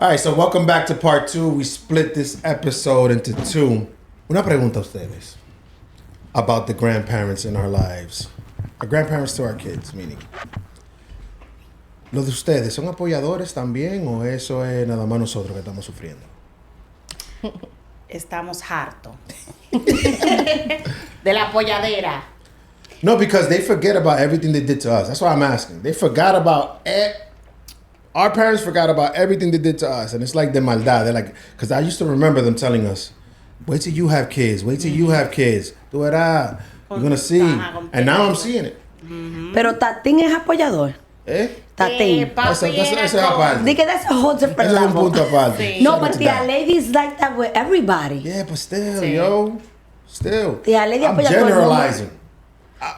All right, so welcome back to part 2. We split this episode into 2. Una pregunta a ustedes about the grandparents in our lives. Our grandparents to our kids, meaning. ¿Los de ustedes son apoyadores también o eso es nada más nosotros que estamos sufriendo? Estamos hartos de la apoyadera. No, because they forget about everything they did to us. That's why I'm asking. They forgot about our parents forgot about everything they did to us. And it's like de maldad. They're like, because I used to remember them telling us, wait till you have kids. Wait till you have kids. Tú verás. You're going to see. And now I'm seeing it. Pero Tatín es apoyador. Tatín. Eso es aparte. Di que that's a whole different Eso es un level. punto aparte. Sí. No, but Tia Lady's like that with everybody. Yeah, but still, yo. Still. Tia Lady I'm apoya a todo el mundo. generalizing.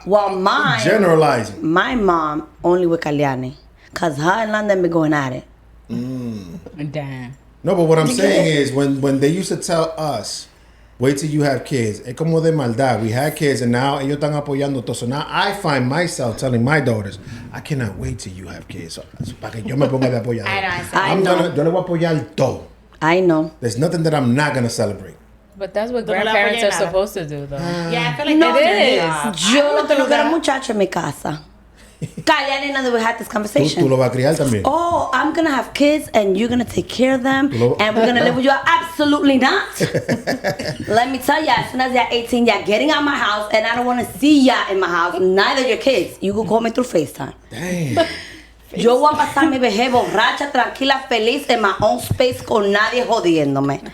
Well, Generalizing. my mom only with Kalyani. Because her and London be going at it. Damn. No, but what I'm saying is when they used to tell us, wait till you have kids, es como de maldad. We had kids and now ellos están apoyando todo. So now I find myself telling my daughters, I cannot wait till you have kids. So, para que yo me ponga de apoyador. Yo le voy a apoyar todo. I know. There's nothing that I'm not going to celebrate. But that's what grandparents are supposed to do, though. Yeah, I feel like No, it is. Yo lo que no quiero muchacho en mi casa. Kalyani and I we had this conversation. Tú lo vas a criar también. Oh, I'm going to have kids and you're going to take care of them and we're going to live with you. Absolutely not. Let me tell you, as soon as you're 18, you're getting out of my house and I don't want to see ya in my house. Neither your kids. You can call me through FaceTime. Damn. Yo voy a pasar mi vejez borracha, tranquila, feliz, en my own space, con nadie jodiéndome.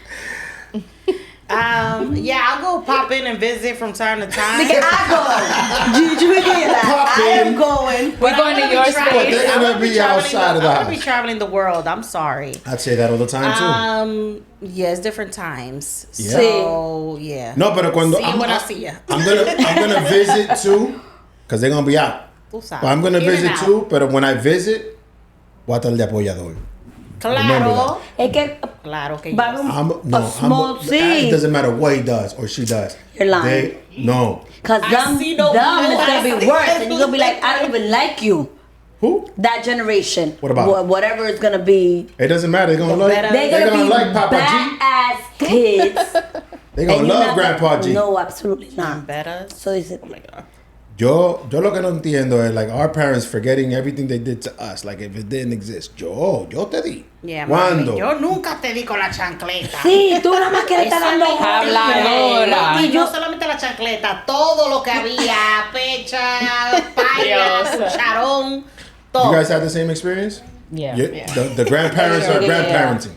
Yeah, I'll go pop in and visit from time to time. Because I go. You hear that? I am going. We're going to your But they're space. going to be outside of the I'm gonna be house. traveling the world. I'm sorry. I'd say that all the time too. Yeah, it's different times. Yeah. So yeah. No, pero cuando See you when I see ya. I'm gonna visit too, because they're gonna be out. Tú sabes. But I'm gonna In and visit out. too, pero when I visit, voy a estar de apoyador. Claro. Es que Claro que va a yes. haber a small It seed. doesn't matter what he does or she does. You're lying. No. Because I them see no is blue. going to be worse. And you're going to be like, I don't even like you. Who? That generation. What about? Whatever it's going to be. It doesn't matter. They're gonna love. better- They're going to be like Papa G. bad-ass kids. They're gonna And you're love not Grandpa G. No, absolutely not. Better. So it's Yo lo que no entiendo es like our parents forgetting everything they did to us, like if it didn't exist. Yo te di. Yeah, mami, ¿Cuándo? yo nunca te di con la chancleta. Sí, tú nada más quieres estar dando Habladora. Y no solamente la chancleta, todo lo que había, pecha, paila, Dios. cucharón, You todo. guys have the same experience? Yeah. The grandparents are grandparenting.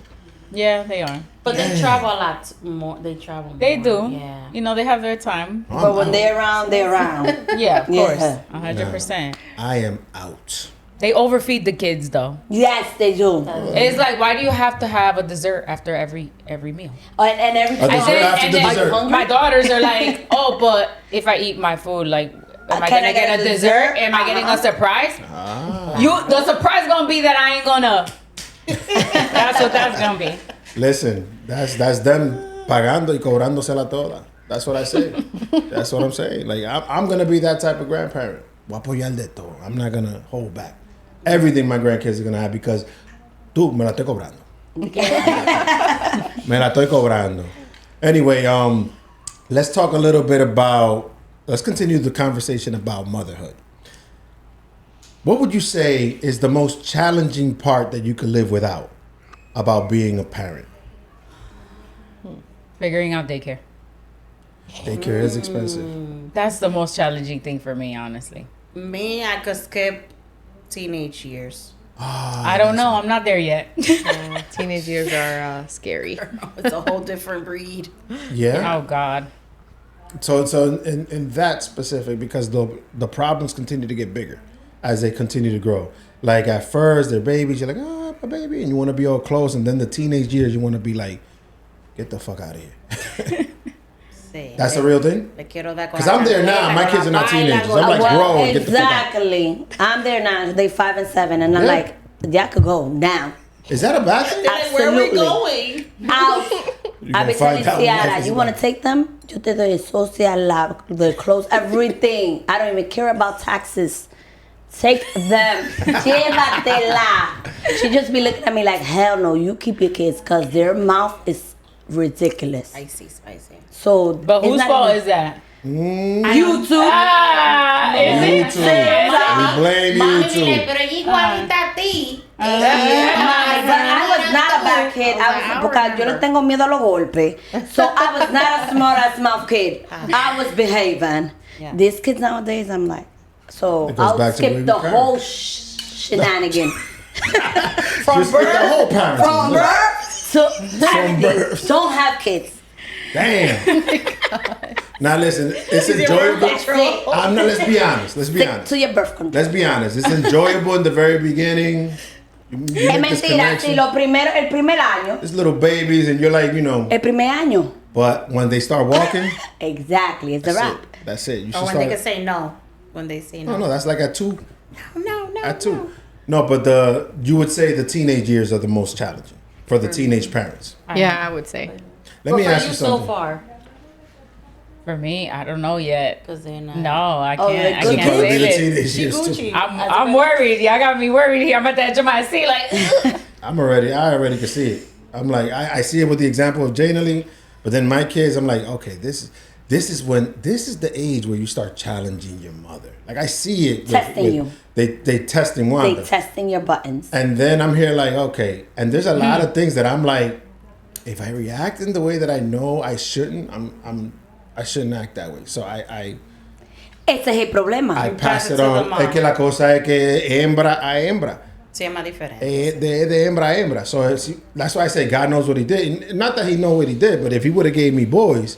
Yeah, they are. But they travel a lot more. They travel more. They do. Yeah. You know, they have their time. But when they're around, they're around. Yeah, of course. Yeah. 100%. I am out. They overfeed the kids, though. Yes, they do. It's like, why do you have to have a dessert after every meal? And every A time. dessert after the dessert. My daughters are like, oh, but if I eat my food, like, am I gonna get a dessert? Am I getting a surprise? The surprise gonna be that I ain't gonna. That's what that's gonna be. Listen, that's them pagando y cobrándosela toda. That's what I say. That's what I'm saying. Like I'm gonna be that type of grandparent. Voy a apoyar de todo. I'm not gonna hold back. Everything my grandkids are gonna have because tú me la estoy cobrando. Me la estoy cobrando. Anyway, let's talk a little bit about. Let's continue the conversation about motherhood. What would you say is the most challenging part that you could live without about being a parent? Figuring out daycare. Daycare is expensive. That's the most challenging thing for me, honestly. Me, I could skip teenage years. I don't know. I'm not there yet. Teenage years are scary. It's a whole different breed. Yeah. Oh, God. So in that specific, because the problems continue to get bigger as they continue to grow. Like at first, they're babies. You're like, oh, my baby, and you want to be all close. And then the teenage years, you want to be like, get the fuck out of here. Sí. That's the real thing. Because I'm there now. My kids are not teenagers. I'm like, bro, get the fuck out. Exactly. I'm there now. They 5 and 7, and I'm Yeah. like, y'all could go now. Is that a bad thing? Where are we Absolutely. going? Out. You're I gonna be telling find out when life Ciara, is you want to about. take them? Yo te doy social, the clothes, everything. I don't even care about taxes. Take them. Llévatela. She just be looking at me like, hell no, you keep your kids, because their mouth is ridiculous. Spicy. So, But whose fault is that? You too. Is it? We blame you too. Pero ella igualita a ti. But I was not a bad kid. Porque yo le tengo miedo a los golpes. So I was not a smart ass mouth kid. I was behaving. Yeah. These kids nowadays, I'm like, so It goes I'll back to where skip we the parent. whole shenanigan. Just the whole parent. From birth to everything. birth. Don't have kids. Damn. Now listen, it's enjoyable. That's it. I'm not. Let's be honest. Let's be Stick honest. to your birth control. Let's be honest. It's enjoyable in the very beginning. You Es make this mentira, si connection. el primer año. It's little babies, and you're like, El primer año. But when they start walking, Exactly, it's the that's rap. it. That's it. You should Or when start. they can say no. When they say no. No, that's like at 2. No. At 2. No, but you would say the teenage years are the most challenging for the teenage parents. Yeah, I would say. Let me for ask you you so something. far. For me, I don't know yet. Because they're not. No, I Oh, can't. they're I good can't It'll be the say it. teenage years too. I'm worried. Y'all got me worried here. I'm at the edge of my seat, like. I already can see it. I'm like, I see it with the example of Jana Lee, but then my kids, I'm like, okay, this is the age where you start challenging your mother. Like I see it. Testing you. They testing Wanda. They testing your buttons. And then I'm here like, okay. And there's a lot of things that I'm like, if I react in the way that I know I shouldn't, I shouldn't act that way. So I Ese es el problema. pass pass it it to the on. mom. Es que la cosa es que hembra a hembra. Se llama diferente. De hembra a hembra. So that's why I say God knows what he did. And not that he know what he did, but if he would have gave me boys,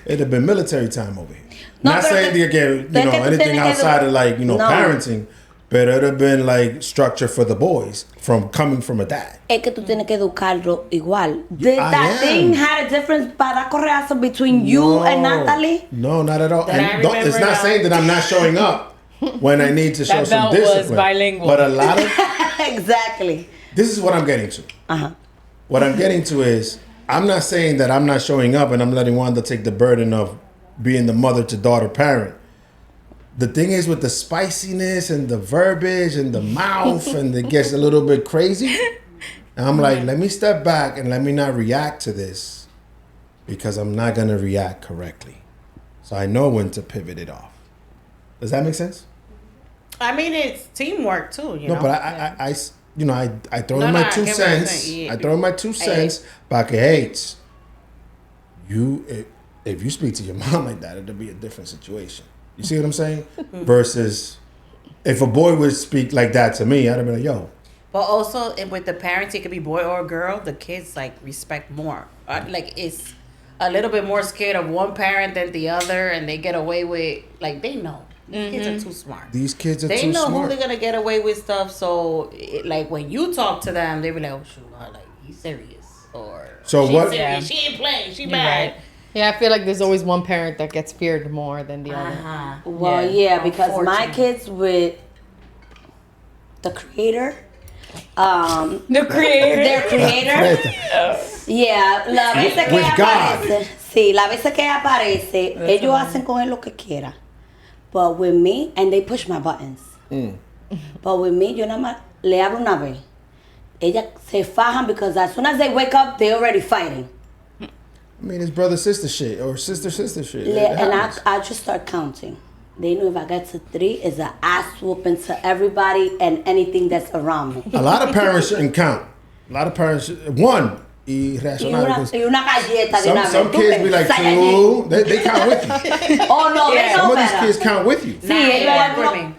it'd have been military time over here. No, Not pero saying te- to get, pero que tú anything tienes que outside of like, No. parenting, but it'd have been like structure for the boys coming from a dad. Es que tú tienes que educarlo igual. Did I that am. thing had a difference para correazo between you and Natalie? No, not at all. That I And it's remember not now. saying that I'm not showing up when I need to show That some belt was discipline. bilingual. But a lot of Exactly. this is what I'm getting to. Uh-huh. What I'm getting to is I'm not saying that I'm not showing up and I'm letting Wanda take the burden of being the mother to daughter parent. The thing is with the spiciness and the verbiage and the mouth and it gets a little bit crazy. And I'm like, let me step back and let me not react to this because I'm not going to react correctly. So I know when to pivot it off. Does that make sense? I mean, it's teamwork too, you No, know. but I throw No, in no, my I 2 get what you're cents. saying. Yeah. I throw in my 2 cents. Para que hates. If you speak to your mom like that, it'll be a different situation. You see what I'm saying? Versus if a boy would speak like that to me, I'd be like, yo. But also with the parents, it could be boy or girl. The kids like respect more. Like it's a little bit more scared of one parent than the other, and they get away with like they know. Kids are too smart. These kids are They too know smart. who they're gonna get away with stuff. So like when you talk to them, they be like, "Oh shoot, like he's serious," or So she's what- Serious. Yeah. She ain't playing. She You're bad. right. Yeah, I feel like there's always one parent that gets feared more than the other. Uh-huh. Well, Yeah. yeah, because my Unfortunately. kids with the creator, The creator. their creator, yeah, la veces que With God. aparece, sí, la veces que aparece, ellos hacen con él lo que quiera. But with me, and they push my buttons. But with me, yo nada más le hablo una vez. Ellas se fajan because as soon as they wake up, they already fighting. I mean, it's brother sister shit or sister shit. And I just start counting. They know if I get to 3, it's an ass whooping to everybody and anything that's around me. A lot of parents shouldn't count. A lot of parents one. Irracional. Y una galleta de una vez. Some ¿Tú kids ves? be like Saiyajin. 2. They count with you. Oh no, they Yeah. know Some of these better. kids count with you. Sí, Nah, it ellos worked for algunos- me.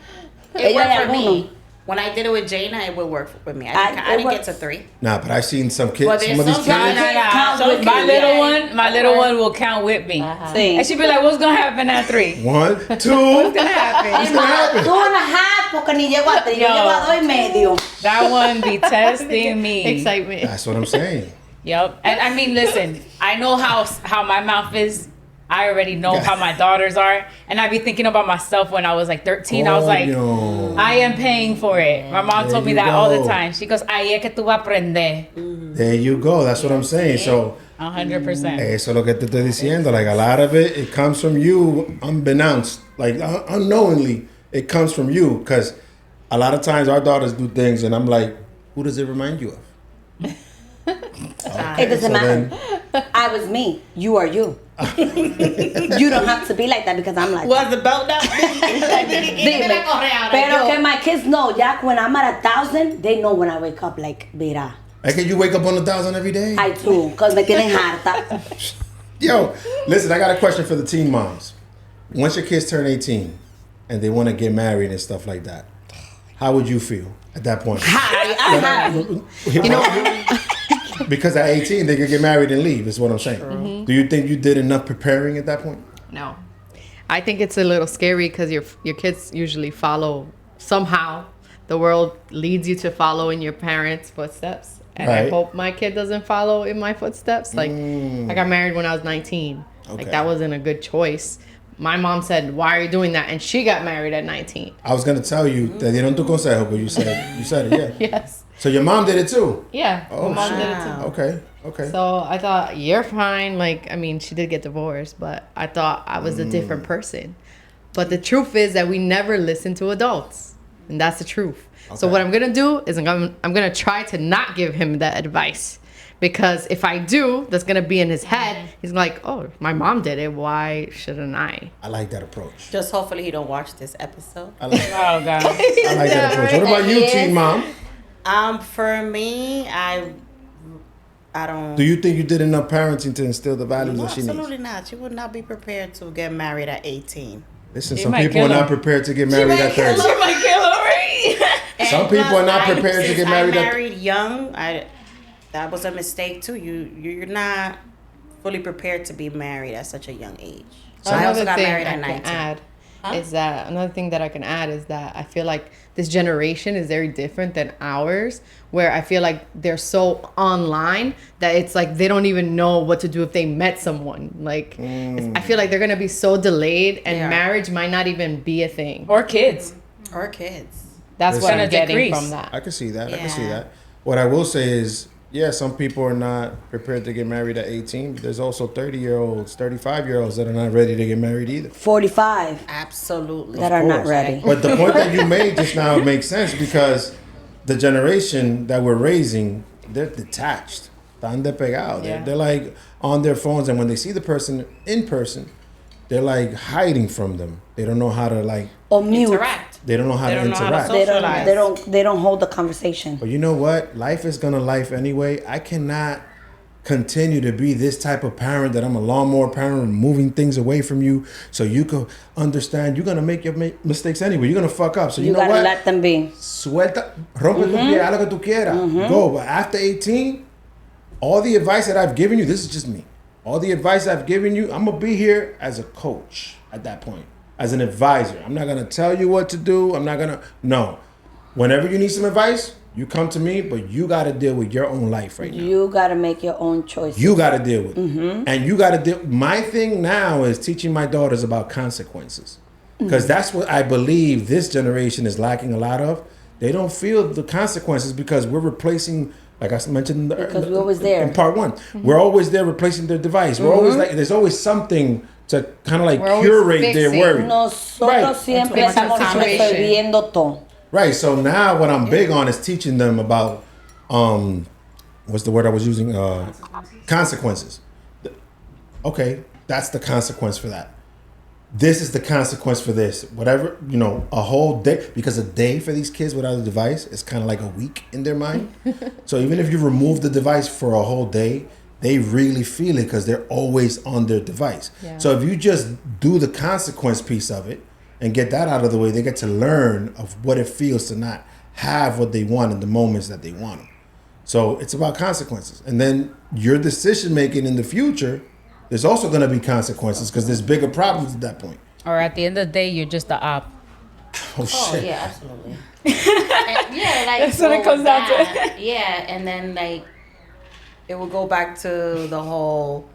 It ellos worked hay for me. algunos. When I did it with Jaina, it would work with me. I it didn't get works. to 3. Nah, but I've seen some kids. Well, there's Some of these some kids. guys- Count So with My you. little Yeah. my little one will count with me. Sí. And she'd be like, what's gonna happen at 3? 1, 2. What's gonna happen? What's gonna happen? 2.5 porque ni llego a 3, yo Yo. llego a 2.5. That one be testing me. Excitement. That's what I'm saying. Yep. And I mean, listen, I know how my mouth is. I already know how my daughters are. And I be thinking about myself when I was like 13. I was like, Coño. I am paying for it. My mom There told me you that all the go. time. She goes, ahí es que tú vas a aprender. There you go. That's what I'm saying. So 100%. eso es lo que te estoy diciendo. Like a lot of it comes from you unbeknownst. Like unknowingly, it comes from you. Because a lot of times our daughters do things, and I'm like, who does it remind you of? It doesn't matter. I was me. You are you. You don't have to be like that because I'm like Was the belt down? Dime. Pero que my kids know, ya when I'm at 1,000, they know when I wake up like, mira. Like, can you wake up on 1,000 every day? I do, because me tienen harta. Yo, listen, I got a question for the teen moms. Once your kids turn 18 and they want to get married and stuff like that, how would you feel at that point? You know, Because at 18 they could get married and leave, is what I'm saying. Mm-hmm. Do you think you did enough preparing at that point? No. I think it's a little scary because your kids usually follow somehow. The world leads you to follow in your parents' footsteps. And I Right. hope my kid doesn't follow in my footsteps. Like, I got married when I was 19. Okay. Like, that wasn't a good choice. My mom said, why are you doing that? And she got married at 19. I was gonna tell you that they don't do consejo, but you said it, yeah. Yes. So your mom did it too? Yeah. Oh, my mom shit. did it too. Okay. So I thought, you're fine. Like, I mean, she did get divorced, but I thought I was a different person. But the truth is that we never listen to adults. And that's the truth. So Okay. what I'm going to do is I'm going to try to not give him that advice. Because if I do, that's going to be in his head. He's like, oh, my mom did it. Why shouldn't I? I like that approach. Just hopefully he don't watch this episode. I like Oh God. that approach. What about you, Yes. teen mom? For me, I don't. Do you think you did enough parenting to instill the values No, that she needs? absolutely not. She would not be prepared to get married at 18. Listen, She some might people are kill not her. prepared to get married at 30. She might kill her, right? Some And people plus, are not prepared to since get married I at- married young. That was a mistake too. You're not fully prepared to be married at such a young age. So I also got married at 19. Another thing that I can add is that I feel like this generation is very different than ours, where I feel like they're so online that it's like they don't even know what to do if they met someone. Like, I feel like they're gonna be so delayed, and Yeah. marriage might not even be a thing. Or kids. Or kids. That's what Listen. I'm getting Decrease. from that. I can see that. I can see Yeah. that. What I will say is, yeah, some people are not prepared to get married at 18. But there's also 30-year-olds, 35-year-olds that are not ready to get married either. 45 Absolutely. that are not course. ready. But the point that you made just now makes sense because the generation that we're raising, they're detached. Están despegados. Yeah. They're like on their phones, and when they see the person in person, they're like hiding from them. They don't know how to like. Or mute. Interact. They don't know how They to don't know how to interact. socialize. They don't hold the conversation. But you know what? Life is gonna life anyway. I cannot continue to be this type of parent that I'm a lawnmower parent, moving things away from you so you can understand you're gonna make your mistakes anyway. You're gonna fuck up. So you, You know gotta what? let them be. Suelta, rompe tu pie, haz lo que tú quieras. Go. But after 18, all the advice that I've given you, this is just me. All the advice I've given you, I'm gonna be here as a coach at that point, as an advisor. I'm not gonna tell you what to do. No. Whenever you need some advice, you come to me, but you gotta deal with your own life right now. You gotta make your own choices. You gotta deal with it. And you gotta deal. My thing now is teaching my daughters about consequences. Because that's what I believe this generation is lacking a lot of. They don't feel the consequences because we're replacing, like I mentioned Because we're always there. in part one. We're always there replacing their device. We're always like, there's always something to kind of like We're always curate their fixing. worry. Nosotros Right. siempre Fix the estamos situation. resolviendo todo. Right. So now what I'm big on is teaching them about what's the word I was using? Consequences. Okay, that's the consequence for that. This is the consequence for this. Whatever, a whole day, because a day for these kids without a device is kind of like a week in their mind. So even if you remove the device for a whole day, they really feel it because they're always on their device. Yeah. So if you just do the consequence piece of it and get that out of the way, they get to learn of what it feels to not have what they want in the moments that they want them. So it's about consequences. And then your decision making in the future, there's also going to be consequences because there's bigger problems at that point. Or at the end of the day, you're just the op. Oh, Oh shit. yeah, absolutely. And, yeah, like That's what it with comes down to. that, yeah, and then like it will go back to the whole.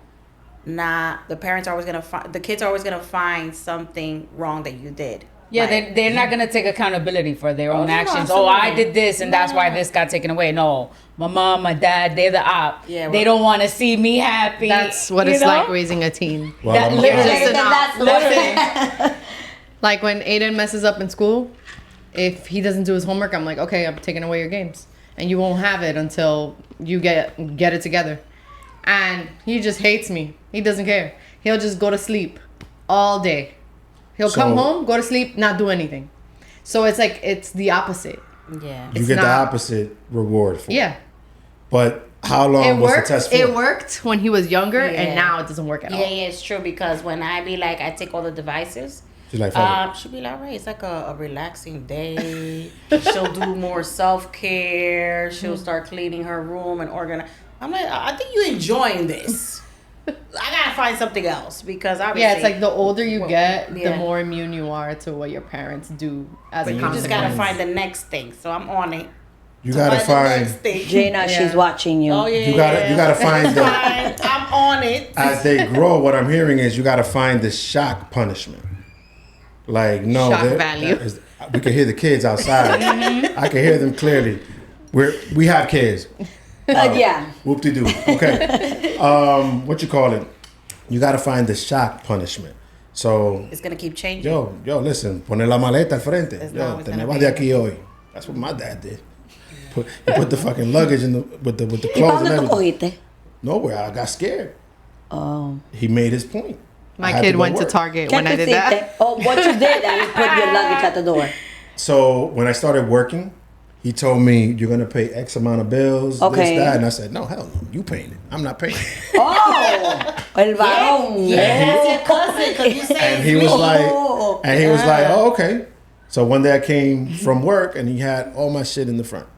The parents are always gonna find, the kids are always gonna find something wrong that you did. Yeah, Like, they're not going to take accountability for their own no, actions. Oh, I absolutely. did this and that's why this got taken away. No, my mom, my dad, they're the op. Yeah, they well- don't want to see me happy. That's what you it's know? like raising a teen. Well, That I'm- literally- Just an That's op. Literally. Like when Aiden messes up in school, if he doesn't do his homework, I'm like, okay, I'm taking away your games, and you won't have it until you get it together. And he just hates me. He doesn't care. He'll just go to sleep all day. He'll come home, go to sleep, not do anything. So it's like it's the opposite. Yeah, you get the opposite reward for it. Yeah. But how long was the test for? It worked when he was younger, and now it doesn't work at all. Yeah, it's true, because when I be like, I take all the devices, she's like, she'll be like, right, it's like a relaxing day. She'll do more self-care. She'll start cleaning her room and organize. I'm like, I think you're enjoying this. I gotta find something else, because obviously, yeah, it's like the older you get, the more immune you are to what your parents do as a consequence. You just gotta find the next thing. So I'm on it. You gotta find Jaina. She's watching you. Oh yeah. You gotta find the. I'm on it. As they grow, what I'm hearing is you gotta find the shock punishment. Like shock value. We can hear the kids outside. I can hear them clearly. We have kids. Yeah. Whoop-de-doo. Okay. What you call it? You got to find the shock punishment. So it's gonna keep changing. Yo, listen. Poner la maleta al frente. Yo, te me vas de aquí hoy. That's what my dad did. He put the fucking luggage with the clothes and everything. Nowhere. I got scared. Oh. He made his point. My kid went to Target when I did that. Oh, what you did? That you put your luggage at the door. So when I started working, he told me, you're going to pay X amount of bills, this, that. And I said, no, hell no. You paying it. I'm not paying it. Oh, el varón. Yeah, that's your cousin. Cause you say and he was like, oh, okay. So one day I came from work and he had all my shit in the front.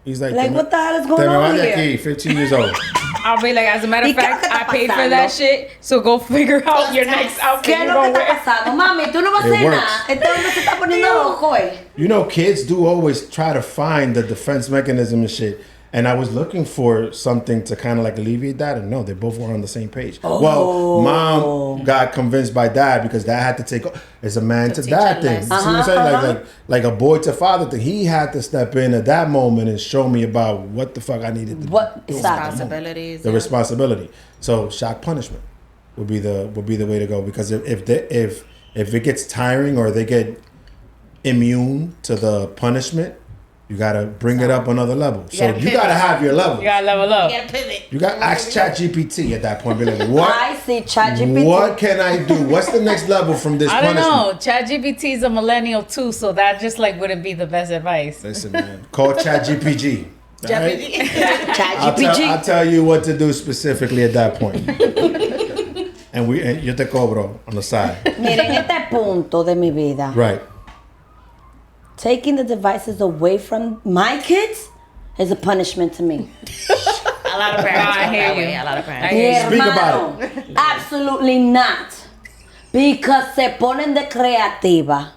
He's like what the hell is going on here? Aquí, 15 years old. I'll be like, as a matter of fact, I paid for that shit, so go figure out your next outfit you're going to wear. Mami, tú no vas a hacer nada. Este hombre se está poniendo loco, You know, kids do always try to find the defense mechanism and shit. And I was looking for something to kind of like alleviate that. And no, they both were on the same page. Oh. Well, mom got convinced by dad because dad had to take... It's a man to dad thing. You see what I'm saying? Like a boy to father thing. He had to step in at that moment and show me about what the fuck I needed to do. Responsibilities. The responsibility. So shock punishment would be the way to go. Because if it gets tiring or they get immune to the punishment... You gotta bring it up another level. So you gotta have your level. You gotta level up. You gotta pivot. You gotta ask ChatGPT at that point. Be like, what? I see ChatGPT. What can I do? What's the next level from this punishment? I don't know. ChatGPT is a millennial too, so that just like wouldn't be the best advice. Listen, man. Call ChatGPT. Right? ChatGPT. I'll tell you what to do specifically at that point. and yo te cobro on the side. Miren, este punto de mi vida. Right. Taking the devices away from my kids is a punishment to me. A lot of parents. I hear you. A lot of parents. Speak about it. Absolutely not. Because se ponen de creativa.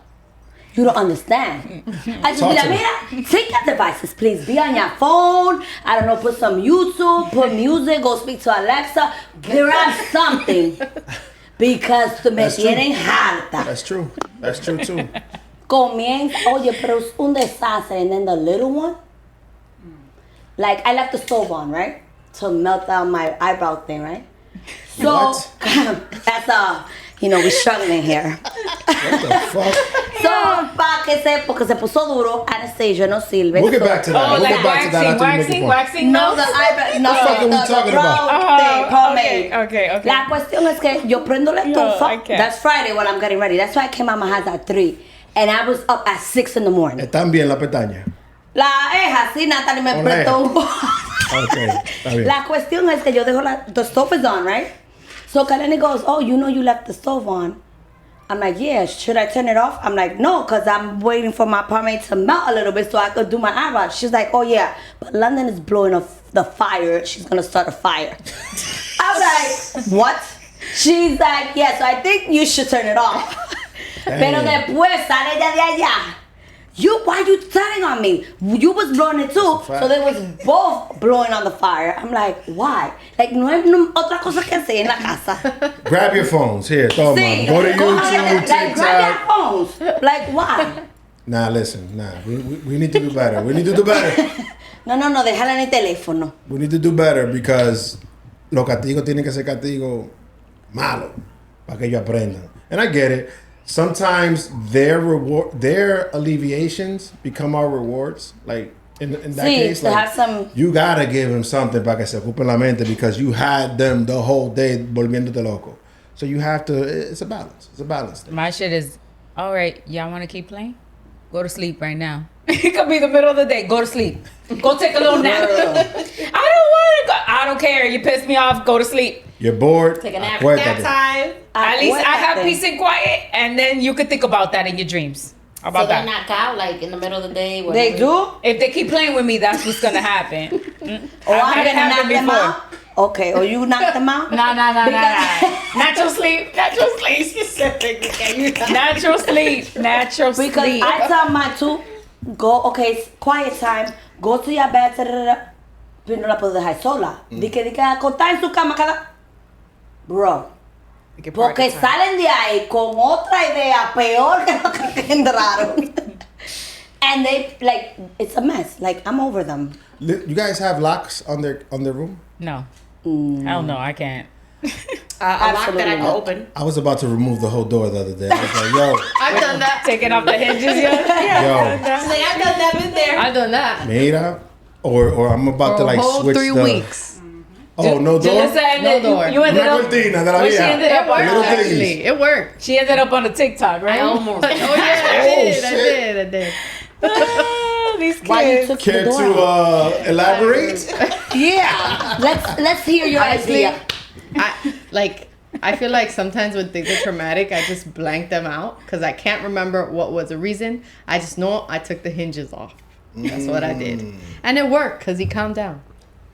You don't understand. I just be like, mira, take your devices, please. Be on your phone. I don't know, put some YouTube, put music, go speak to Alexa. Grab something. Because me tienen harta. That's true. That's true too. Comienza, oye, pero es un desastre. And then the little one, like I left the stove on, right? To melt down my eyebrow thing, right? So, that's we're struggling here. What the fuck? So, porque se puso duro, Anastasia no sirve. We'll get back to that. Oh, like waxing. No, the eyebrow, no, what the fuck are we talking about? Pomade. Okay. La cuestión es que yo prendo la estufa. That's Friday when I'm getting ready. That's why I came out my house at 3. And I was up at 6 in the morning. ¿Están bien la pestaña? La eja, sí, Natalie me prestó un Okay, está bien. La cuestión es que yo dejo the stove is on, right? So Kaleni goes, oh, you know you left the stove on. I'm like, yeah, should I turn it off? I'm like, no, because I'm waiting for my pomade to melt a little bit so I could do my eyebrows. She's like, oh, yeah, but London is blowing up the fire. She's going to start a fire. I was like, what? She's like, yeah, so I think you should turn it off. Pero después sale ella de allá. Why you turning on me? You was blowing it too. So they was both blowing on the fire. I'm like, why? Like, no hay otra cosa que hacer en la casa. Grab your phones. Here, toma. Sí, Go to YouTube, TikTok. Like, grab your phones. Like, why? Nah, listen. We need to do better. We need to do better. No, déjala en el teléfono. We need to do better because los castigos tienen que ser castigos malos para que ellos aprendan. And I get it. sometimes their alleviations become our rewards. Like in that case, to like, have some. you gotta give them something para que se ocupen la mente because you had them the whole day volviéndote loco. So you have to. It's a balance. It's a balance thing. My shit is, all right, y'all want to keep playing? Go to sleep right now. It could be the middle of the day. Go to sleep. Go take a little nap. I don't want to go. I don't care. You pissed me off. Go to sleep. You're bored. Take a nap. Acuérdate. Nap time. At least I have peace and quiet, and then you could think about that in your dreams. How about So they that? knock out like in the middle of the day. They do? If they keep playing with me, that's what's gonna happen. Or I've I'm had it gonna knock happen them before. out? Okay, or you knock them out? Nah. Because- Natural sleep. Natural sleep. Natural sleep. Natural sleep. Because I tell my two, go, okay, it's quiet time, go to your bed, pero no la puedo dejar sola. Di que acostar en su cama cada... Bro, porque salen de ahí con otra idea peor que lo que entraron. And they, like, it's a mess. Like, I'm over them. You guys have locks on their room? No. Hell no, I can't. A lock that I can open. I was about to remove the whole door the other day. I was like, yo, I've done that. Taking off the hinges, yo. I've done that. Been there. I've done that. mira, or I'm about to For a like whole switch 3 the. weeks. Oh, no door. Jalissa ended, No door. You ended Una up. cortina de la Well, she vieja. ended up It worked, Little on. things. actually. It worked. She ended up on a TikTok, right? I almost. Oh, yeah, I shit. did. Ah, these kids. Why you took Care the door out? to elaborate? Yeah. Let's hear your Honestly, idea. I feel like sometimes when things are traumatic, I just blank them out because I can't remember what was the reason. I just know I took the hinges off. That's what I did. And it worked because he calmed down.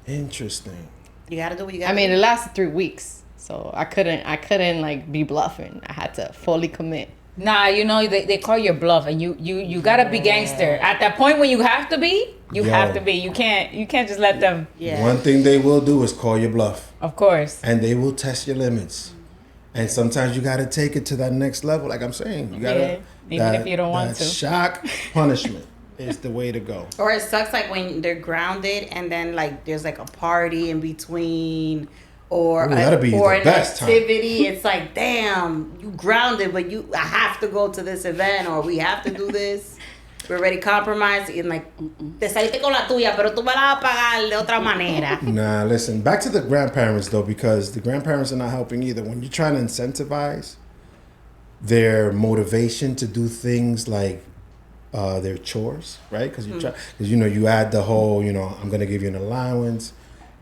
Interesting. You gotta do what you gotta I mean, do. it lasted 3 weeks. So I couldn't like be bluffing. I had to fully commit. Nah, you know they call your bluff, and you gotta be gangster. At that point when you have to be, you Yo. have to be. You can't just let them. Yeah. One thing they will do is call your bluff, Of course. and they will test your limits. And sometimes you got to take it to that next level. Like I'm saying, you got to. Yeah, even if you don't want to. Shock punishment is the way to go. Or it sucks like when they're grounded and then like there's like a party in between or Ooh, that'd be or the an best time. activity. It's like, damn, you grounded, but I have to go to this event or we have to do this. We're already compromised and like te saliste con la tuya, pero tú me la vas a pagar de otra manera. Nah, listen. Back to the grandparents though, because the grandparents are not helping either. When you're trying to incentivize their motivation to do things like their chores, right? Because you add the whole, I'm gonna give you an allowance,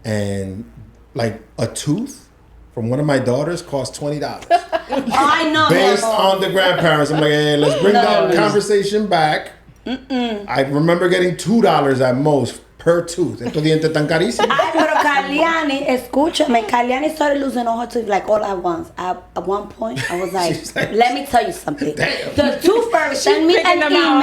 and like a tooth from one of my daughters costs $20 I know. based Memo. on the grandparents. I'm like, hey, let's bring No. that conversation back. I remember getting $2 at most per tooth. Estos dientes tan carísimos. Ay, pero Kalyani, escúchame, Kalyani started losing all her teeth like all at once. At one point, I was like, She's like, let me tell you something. damn. The tooth fairy sent me picking an them out.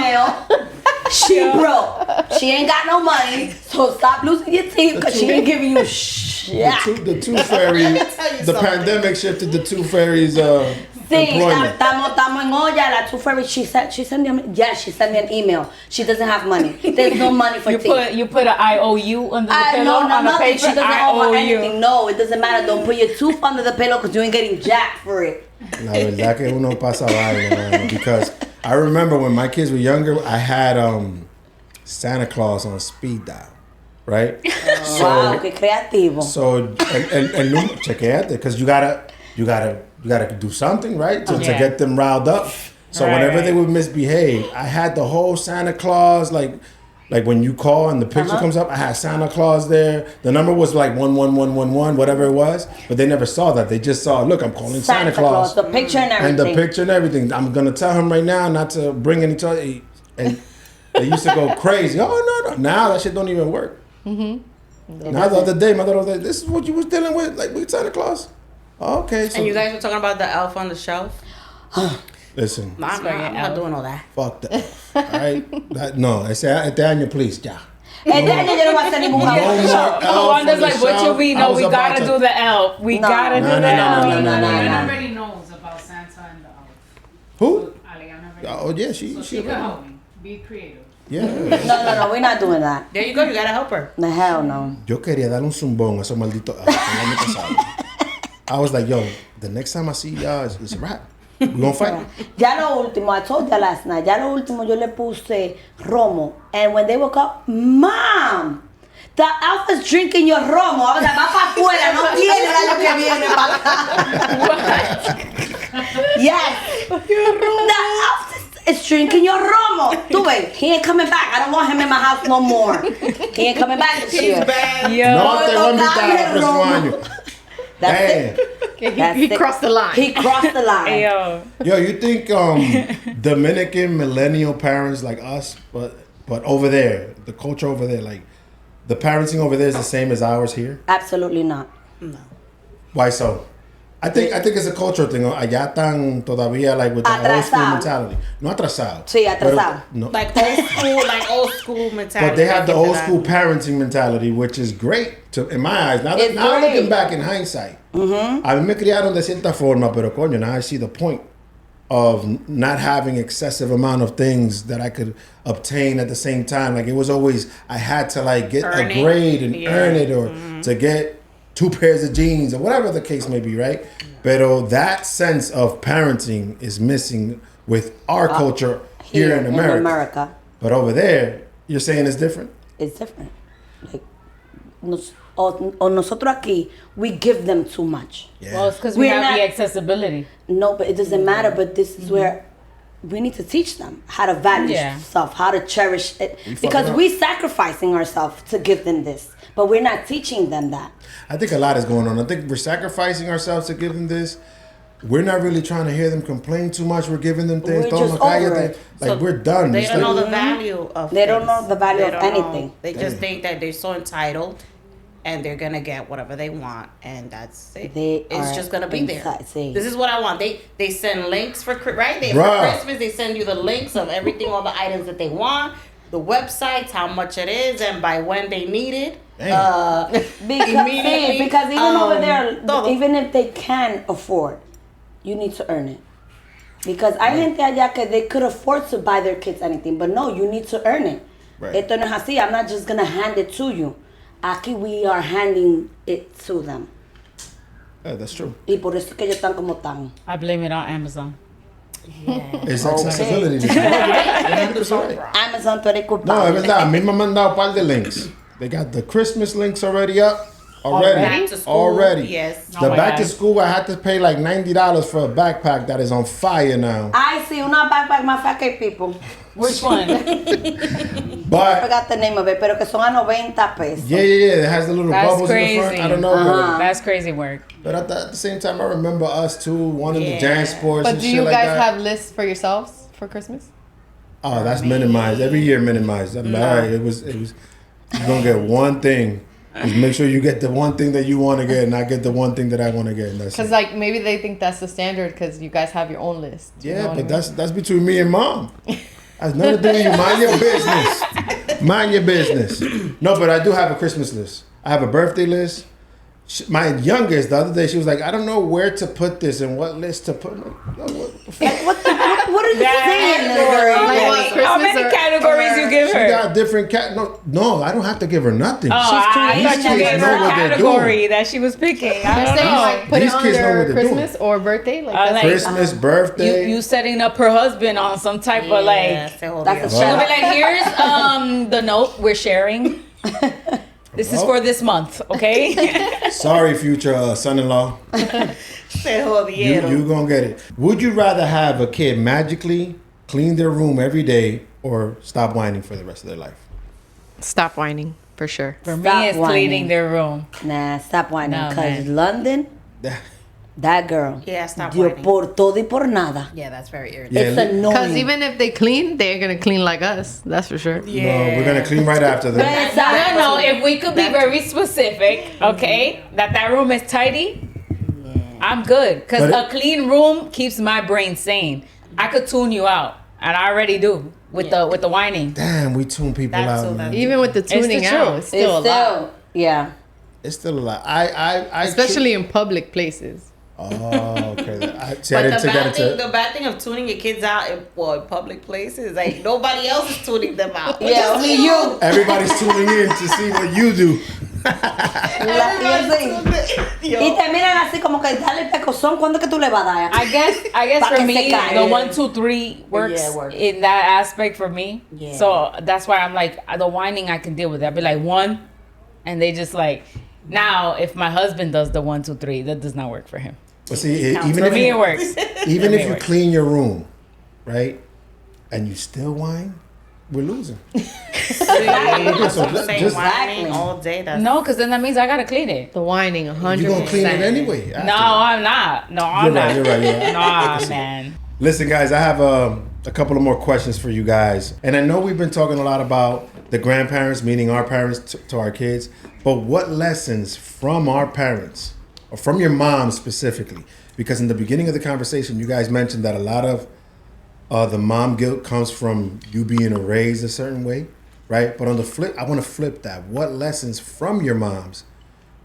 email. She broke. She ain't got no money, so stop losing your teeth because she ain't giving you shit. The tooth fairy, tell you the something. pandemic shifted the tooth fairy's Sí, employment. estamos en olla. La tooth fairy, she sent me an email. She doesn't have money. There's no money for teeth. You put an IOU under the pillow No, on a nothing. paper. She doesn't owe her IOU. anything. No, it doesn't matter. Don't put your tooth under the pillow because you ain't getting jack for it. La verdad que uno pasa vaina, man, because I remember when my kids were younger, I had Santa Claus on speed dial, right? Wow, qué creativo. So and chequeate, because you gotta do something, right, to Yeah. get them riled up. So Right, whenever right. they would misbehave, I had the whole Santa Claus like when you call and the picture comes up, I had Santa Claus there. The number was like 11111, whatever it was, but they never saw that. They just saw, look, I'm calling Santa Claus. the picture and And everything. the picture and everything. I'm gonna tell him right now not to bring any toy. And they used to go crazy. Oh no! Now that shit don't even work. Now the other day, my daughter was like, "This is what you was dealing with, like with Santa Claus." Okay, so And you guys were talking about the elf on the shelf? listen, I'm not doing all that. fuck that. All right, no. I say este año, please, ya. Este año yo no voy a hacer ningún No favor. more elf Wanda's on the like, what you shelf. mean? I No, was we about gotta to- do the elf. We No. gotta do No, the no, elf. no, no, no, no, Ariana no. already knows about Santa and the elf. Who? Ariana already Oh yeah, she. So she can help me. Be creative. Yeah. No, we're not doing that. There you go. You gotta help her. The hell no. Yo quería darle un zumbón a esos malditos elfos el año pasado. I was like, yo, the next time I see y'all, it's a wrap. We gonna fight. Ya lo último, I told you last night, ya lo último yo le puse romo. And when they woke up, Mom, the Alpha's drinking your romo. I was like, va para afuera, no viene el año que viene para acá. Yes. The Alpha is drinking your romo. Tú ves, he ain't coming back. I don't want him in my house no more. He ain't coming back this year. No te voy a invitar al próximo año. That's Damn. it. He crossed the line. He crossed the line. Yo. Yo, you think Dominican millennial parents like us, but over there, the culture over there, like the parenting over there is the same as ours here? Absolutely not. No. Why so? I think it's a cultural thing. Allá están todavía like with the old school Atrasado. mentality. No atrasado. Sí, atrasado. Pero, no. Like old school mentality. But they have the Like old that. school parenting mentality, which is great in my eyes. Now It's now great. looking back in hindsight, a mí me criaron de cierta forma, pero coño, now I see the point of not having excessive amount of things that I could obtain at the same time. Like it was always I had to like get Earn a it. grade and Yeah. earn it, or to get 2 pairs of jeans or whatever the case may be, right? Pero that sense of parenting is missing with our culture here in America. But over there, you're saying it's different? It's different. Like, nosotros aquí, we give them too much. Yeah. Well, it's because we We're have the not- accessibility. No, but it doesn't matter. But this is where we need to teach them how to value Yeah. stuff, how to cherish it. fucking Because up. we're sacrificing ourselves to give them this. But we're not teaching them that. I think a lot is going on. I think we're sacrificing ourselves to give them this. We're not really trying to hear them complain too much. We're giving them things. We're Toma, just cállate. over it. Like So we're done. They It's don't like- know the value of They don't things. know the value They of don't know. anything. They just think that they're so entitled and they're gonna get whatever they want, and that's it. They It's are just gonna be there. inside, see. This is what I want. They send links for right. For Bruh. Christmas, they send you the links of everything, all the items that they want, the websites, how much it is, and by when they need it. Because, Immediately, see, because even over there, todo. even if they can afford, you need to earn it. Because hay gente allá que they could afford to buy their kids anything, but no, you need to earn it. Right. Esto no es así. I'm not just gonna hand it to you. Aquí we are handing it to them. Yeah, that's true. Y por eso es que ellos están como tan. I blame it on Amazon. It's accessibility. You're 100% right. Amazon, tú eres No, culpable. es verdad. A mí me han mandado un par de links. They got the Christmas links already up. Back to school, Already. yes. The Oh my back to God. school, I had to pay like $90 for a backpack that is on fire now. I see una backpack más fea que people. Which one? I But forgot the name of it, pero que son a 90 pesos. yeah, it has the little That's bubbles in the front. crazy. I don't know. That's crazy work. But at the same time, I remember us too wanting the Yeah. Jan sports But and do shit you like guys that. have lists for yourselves for Christmas? Oh, that's minimized. Every year minimized. I'm like, all right, it was you're gonna get one thing. Just make sure you get the one thing that you want to get and I get the one thing that I want to get. And that's Because it. like maybe they think that's the standard because you guys have your own list. You know Yeah, what but I mean? that's between me and mom. That's nothing to do with you. Mind your business. Mind your business. No, but I do have a Christmas list. I have a birthday list. My youngest, the other day, she was like, I don't know where to put this and what list to put. I'm like, no, what the fuck? What are you saying, little Like girl? what, How Christmas many or- categories you give She her? got different No, I don't have to give her nothing. Oh, I thought you These gave kids her know a what they're category that she was picking. I You're don't saying know. like put These it kids know what under they're Christmas or birthday? Like I that's like- Christmas, birthday. You setting up her husband on some type of like. se jodió. That's a She'll be like, here's the note we're sharing. This is for this month, okay? Sorry, future son-in-law. Se jodieron. You gonna get it. Would you rather have a kid magically clean their room every day or stop whining for the rest of their life? Stop whining for sure. For me, Stop it's whining. cleaning their room. Nah, stop whining. No, Because man. London, that girl, Yeah, stop dio whining. por todo y por nada. Yeah, that's very irritating. Yeah, It's li- annoying. Because even if they clean, they're gonna clean like us. That's for sure. No, we're gonna clean right after them. Exactly. No, if we could be very specific, okay, that room is tidy, I'm good. Because But a clean room keeps my brain sane. I could tune you out, and I already do with the whining. Damn, we tune people That's out, so man. that- Even with the the tuning truth. out, it's still a lot. Yeah. It's still a lot. I Especially in public places. Oh, okay. I But didn't the take bad that thing, into. the bad thing of tuning your kids out in public places, like nobody else is tuning them out. Yeah, only you. Everybody's tuning in to see what you do. Y te miran así como que dale el pecozón. ¿Cuándo es que tú le vas a dar? I guess Pa' for que me, se caiga. the 1, 2, 3 works Yeah, it works. in that aspect for me. Yeah. So that's why I'm like, the whining I can deal with. I'd be like 1, and they just like. Now, if my husband does the 1, 2, 3, that does not work for him. But see, even For if me, it you, works. even For me, if it you works. clean your room, right, and you still whine, we're losing. That's So what I'm saying. just- Whining all day. That's No, because then that means I gotta clean it. The whining, 100%. You're gonna clean it anyway. after No, that. I'm not. No, I'm You're not. right. You're right. You're right. Nah, man. Listen, guys, I have a couple of more questions for you guys. And I know we've been talking a lot about the grandparents, meaning our parents to our kids. But what lessons from our parents, or from your mom specifically? Because in the beginning of the conversation, you guys mentioned that a lot of the mom guilt comes from you being raised a certain way, right? But on the flip, I want to flip that. What lessons from your moms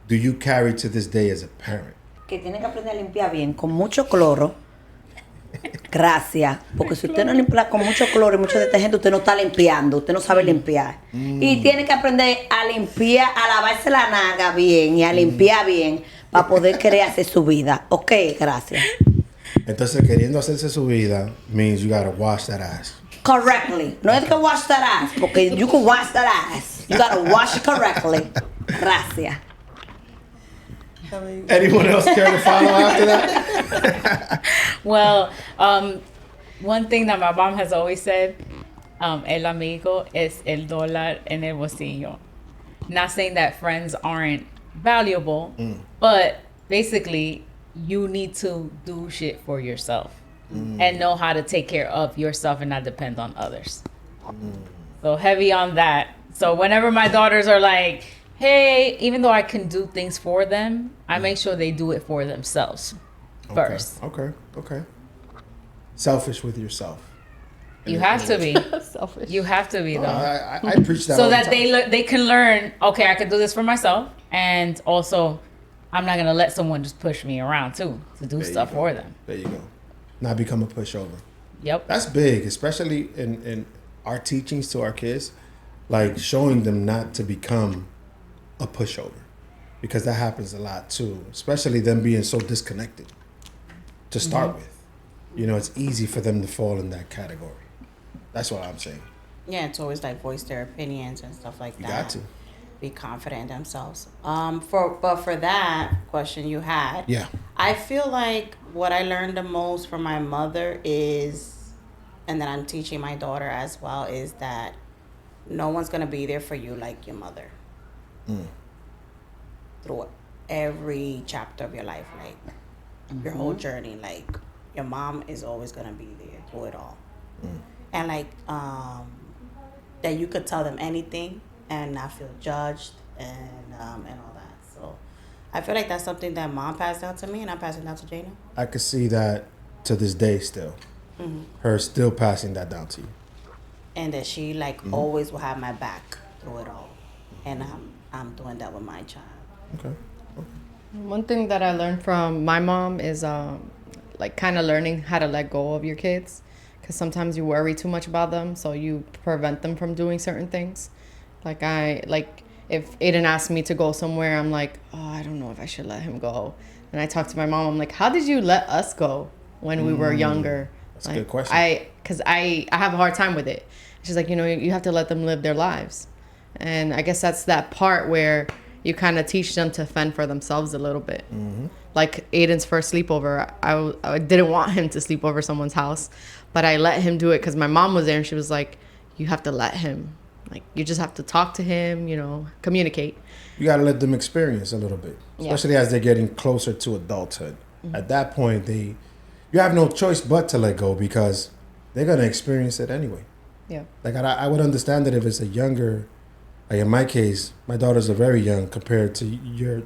do you carry to this day as a parent? Que tiene que aprender a limpiar bien, con mucho cloro. Gracias. Porque si usted no limpia con mucho cloro y mucho detergente, usted no está limpiando, usted no sabe limpiar. Y tiene que aprender a limpiar, a lavarse la naga bien y a limpiar bien para poder crearse su vida. Ok, gracias. Entonces, queriendo hacerse su vida means you gotta wash that ass. Correctly. No es que wash that ass, porque you can wash that ass. You gotta wash it correctly. Gracias. Anyone else care to follow after that? Well, one thing that my mom has always said, el amigo es el dólar en el bolsillo. Not saying that friends aren't valuable, but basically you need to do shit for yourself and know how to take care of yourself and not depend on others. So heavy on that. So whenever my daughters are like, hey, even though I can do things for them, I make sure they do it for themselves first. Okay. Selfish with yourself. You have to be. Selfish. You have to be though. I preach that So all the that time. they can learn, okay, I can do this for myself, and also I'm not gonna let someone just push me around too to do There you stuff go. for them. There you go. Not become a pushover. Yep. That's big, especially in our teachings to our kids, like showing them not to become a pushover, because that happens a lot too, especially them being so disconnected to start with. You know, it's easy for them to fall in that category. That's what I'm saying. Yeah, it's always like voice their opinions and stuff like You that. got to. Be confident in themselves. For that question you had, Yeah. I feel like what I learned the most from my mother is, and that I'm teaching my daughter as well, is that no one's gonna be there for you like your mother. Through every chapter of your life, like your whole journey, like your mom is always gonna be there through it all. And like that you could tell them anything and not feel judged and all that. So I feel like that's something that mom passed down to me, and I'm passing down to Jana. I could see that to this day still. Her still passing that down to you. And that she like always will have my back through it all. And I'm doing that with my child. Okay. One thing that I learned from my mom is like kind of learning how to let go of your kids, because sometimes you worry too much about them, so you prevent them from doing certain things. Like if Aiden asked me to go somewhere, I'm like, oh, I don't know if I should let him go. And I talk to my mom, I'm like, how did you let us go when we were younger? That's a Like, good question. Because I have a hard time with it. She's like, you have to let them live their lives. And I guess that's that part where you kind of teach them to fend for themselves a little bit. Like Aiden's first sleepover, I didn't want him to sleep over someone's house, but I let him do it because my mom was there, and she was like, you have to let him. Like, you just have to talk to him, communicate. You got to let them experience a little bit, especially as they're getting closer to adulthood. At that point, you have no choice but to let go, because they're going to experience it anyway. Yeah. Like, I would understand that if it's a younger, like in my case, my daughters are very young compared to your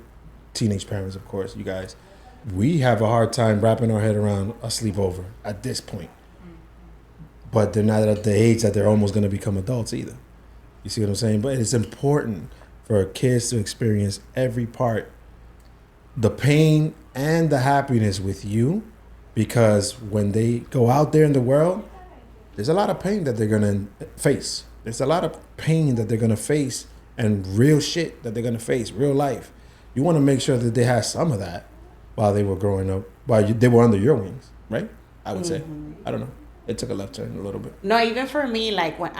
teenage parents, of course, you guys. We have a hard time wrapping our head around a sleepover at this point. But they're not at the age that they're almost going to become adults either. You see what I'm saying? But it's important for kids to experience every part, the pain and the happiness with you, because when they go out there in the world, there's a lot of pain that they're going to face. There's a lot of pain that they're going to face and real shit that they're gonna face, real life. You want to make sure that they had some of that while they were growing up, they were under your wings, right? I would say. I don't know. It took a left turn a little bit. No, even for me, like when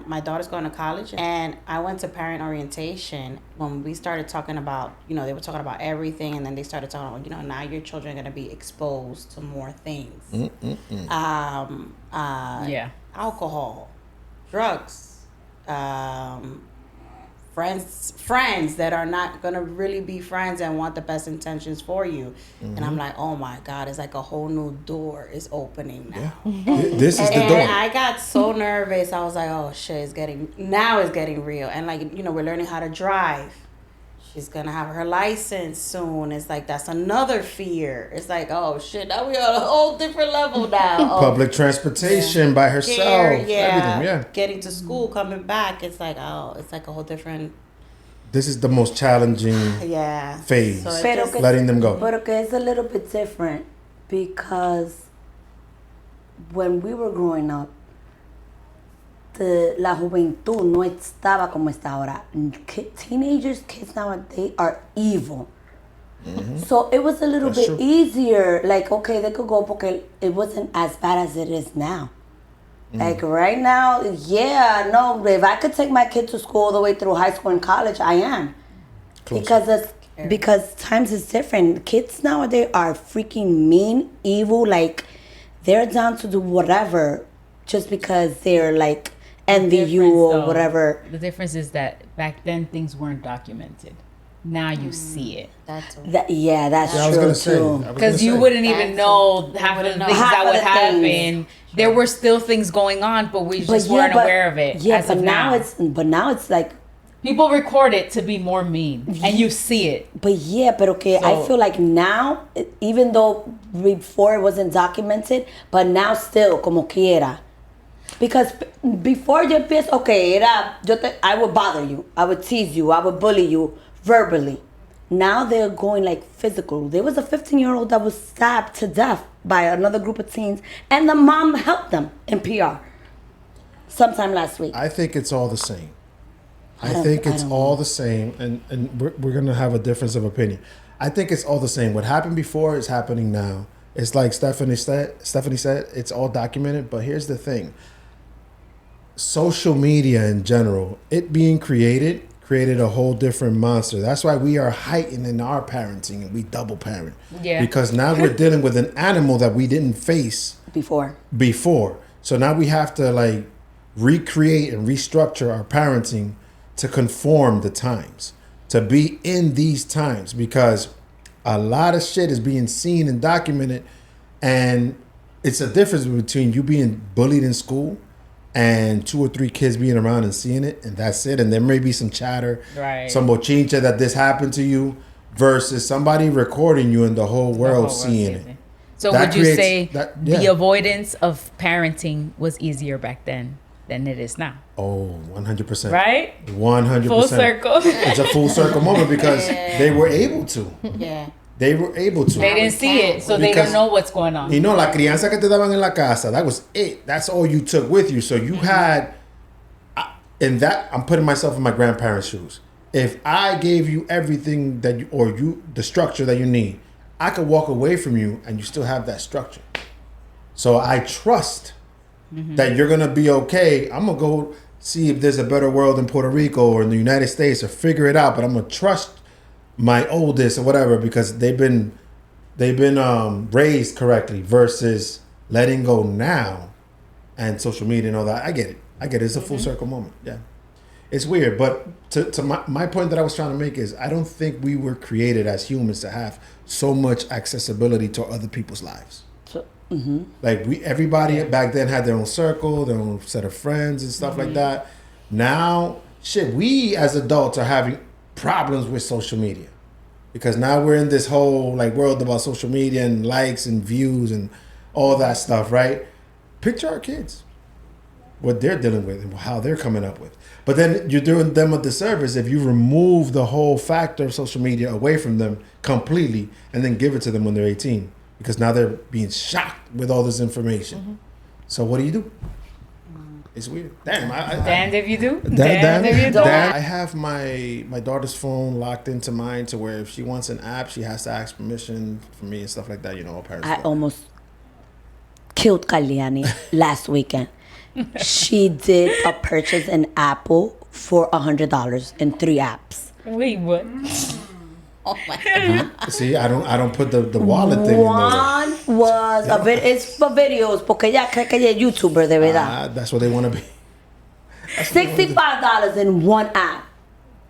my daughter's going to college and I went to parent orientation, when we started talking about, they were talking about everything, and then they started talking about, now your children are going to be exposed to more things. Alcohol, drugs, friends that are not going to really be friends and want the best intentions for you. And I'm like, oh my God, it's like a whole new door is opening now. Yeah. This is the door. And I got so nervous. I was like, oh shit, it's getting real. And like, we're learning how to drive. She's going to have her license soon. It's like, that's another fear. It's like, oh shit, now we're on a whole different level now. Public transportation by herself. Everything, yeah. Getting to school, coming back. It's like, it's like a whole different. This is the most challenging phase. So letting them go. But okay, it's a little bit different because when we were growing up, la juventud no estaba como está ahora. Teenagers, kids nowadays are evil. So it was a little bit easier. Like, okay, they could go because it wasn't as bad as it is now. Like right now, if I could take my kid to school all the way through high school and college, I am. Because times is different. Kids nowadays are freaking mean, evil, like they're down to do whatever just because they're like envy you or whatever. The difference is that back then things weren't documented. Now you see it. That's true too. Because you wouldn't even know half of the things that would happen. There were still things going on, but we just weren't aware of it. Yeah, but now it's like people record it to be more mean, and you see it. But I feel like now, even though before it wasn't documented, but now still como quiera. Because before yo empiezo, I would bother you, I would tease you, I would bully you verbally. Now they're going like physical. There was a 15-year-old that was stabbed to death by another group of teens, and the mom helped them in PR sometime last week. I think it's all the same. I think it's all the same, and we're going to have a difference of opinion. I think it's all the same. What happened before is happening now. It's like Stephanie said, it's all documented, but here's the thing. Social media in general, it being created a whole different monster. That's why we are heightened in our parenting and we double parent. Yeah. Because now we're dealing with an animal that we didn't face before. So now we have to like recreate and restructure our parenting to conform the times, to be in these times, because a lot of shit is being seen and documented, and it's a difference between you being bullied in school and 2 or 3 kids being around and seeing it, and that's it. And there may be some chatter, some bochincha that this happened to you, versus somebody recording you and the whole world seeing it. So that would you say the avoidance of parenting was easier back then than it is now? Oh, 100%. Right? 100%. Full circle. It's a full circle moment because they were able to. Yeah. They were able to. They didn't see it, so they don't know what's going on. La crianza que te daban en la casa, that was it. That's all you took with you. So you had, in that, I'm putting myself in my grandparents' shoes. If I gave you everything the structure that you need, I could walk away from you and you still have that structure. So I trust that you're going to be okay. I'm going to go see if there's a better world in Puerto Rico or in the United States or figure it out. But I'm going to trust my oldest or whatever because they've been raised correctly versus letting go now and social media and all that. I get it. It's a full circle moment. Yeah. It's weird. But to my point that I was trying to make is I don't think we were created as humans to have so much accessibility to other people's lives. Like everybody back then had their own circle, their own set of friends and stuff like that. Now, we as adults are having problems with social media because now we're in this whole like world about social media and likes and views and all that stuff, right? Picture our kids, what they're dealing with and how they're coming up with. But then you're doing them a disservice if you remove the whole factor of social media away from them completely and then give it to them when they're 18 because now they're being shocked with all this information. So what do you do? It's weird. Damn. Damned if you do. Damn, Damned if you don't. I have my daughter's phone locked into mine to where if she wants an app, she has to ask permission from me and stuff like that. You know, all parents. I do. almost killed Kalyani last weekend. She did a purchase in Apple for $100 in 3 apps. Wait, what? Oh my God. See, I don't put the wallet thing in there. One was it's for videos porque ella cree que ella es YouTuber de verdad. That's what they want to be. $65 in one app.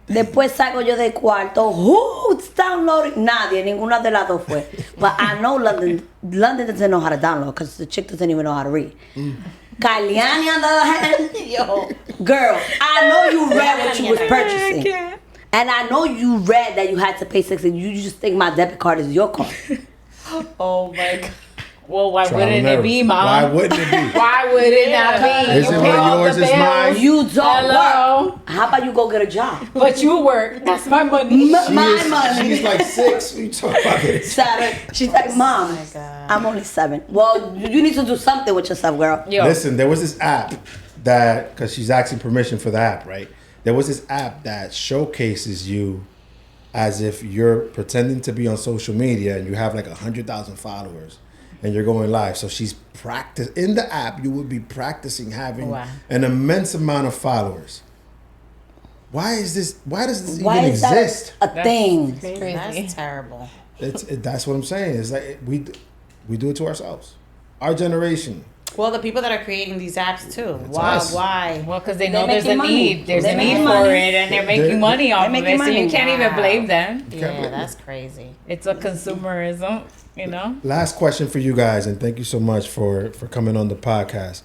Después salgo yo del cuarto. Who's downloading? Nadie. Ninguna de las dos fue. But I know London doesn't know how to download because the chick doesn't even know how to read. Kalyani, on the other hand, Yo. girl, I know you read what you was purchasing. And I know you read that you had to pay $60. You just think my debit card is your card. Oh my God. Well, why Trial and wouldn't error. it be, Mom? Why wouldn't it be? Why would it not be? Is it You one pay of all yours, the is bills, mine? You don't Hello? work. How about you go get a job? But you work. That's my money. My money. She's like 6. What you talking about? It? 7. She's like, Mom, my God. I'm only 7. Well, you need to do something with yourself, girl. Yo. Listen, there was this app that, because she's asking permission for the app, right? There was this app that showcases you as if you're pretending to be on social media and you have like 100,000 followers and you're going live. So she's in the app, you would be practicing having an immense amount of followers. Why does this Why even is that exist? a thing? Crazy. That's terrible. That's what I'm saying. It's like we do it to ourselves. Our generation. Well, the people that are creating these apps too. us. Why? Well, because they They're know there's a making money. need. There's They're a need making for money. it, and they're making money off of making it. So money. you can't even blame them. Yeah, that's crazy. It's a consumerism, you know. Last question for you guys, and thank you so much for coming on the podcast.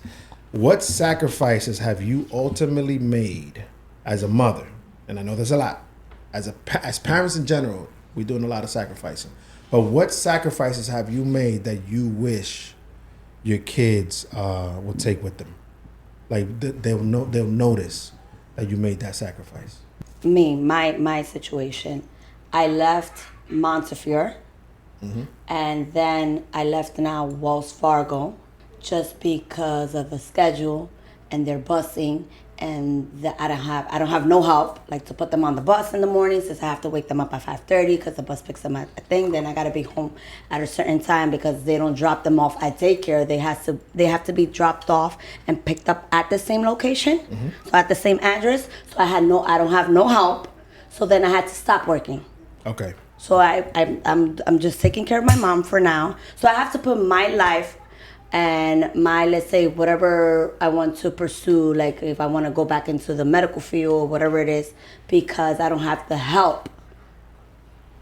What sacrifices have you ultimately made as a mother? And I know there's a lot. As parents in general, we're doing a lot of sacrificing. But what sacrifices have you made that you wish your kids will take with them? Like they'll notice that you made that sacrifice. Me, my situation. I left Montefiore, and then I left now Wells Fargo, just because of the schedule and their busing, and I don't have no help like to put them on the bus in the morning, since I have to wake them up at 5:30 because the bus picks them at a thing. Then I gotta be home at a certain time because they don't drop them off at daycare. They have to be dropped off and picked up at the same location, so at the same address. So I don't have no help. So then I had to stop working. Okay. So I'm just taking care of my mom for now. So I have to put my life and my, let's say, whatever I want to pursue, like if I want to go back into the medical field, whatever it is, because I don't have the help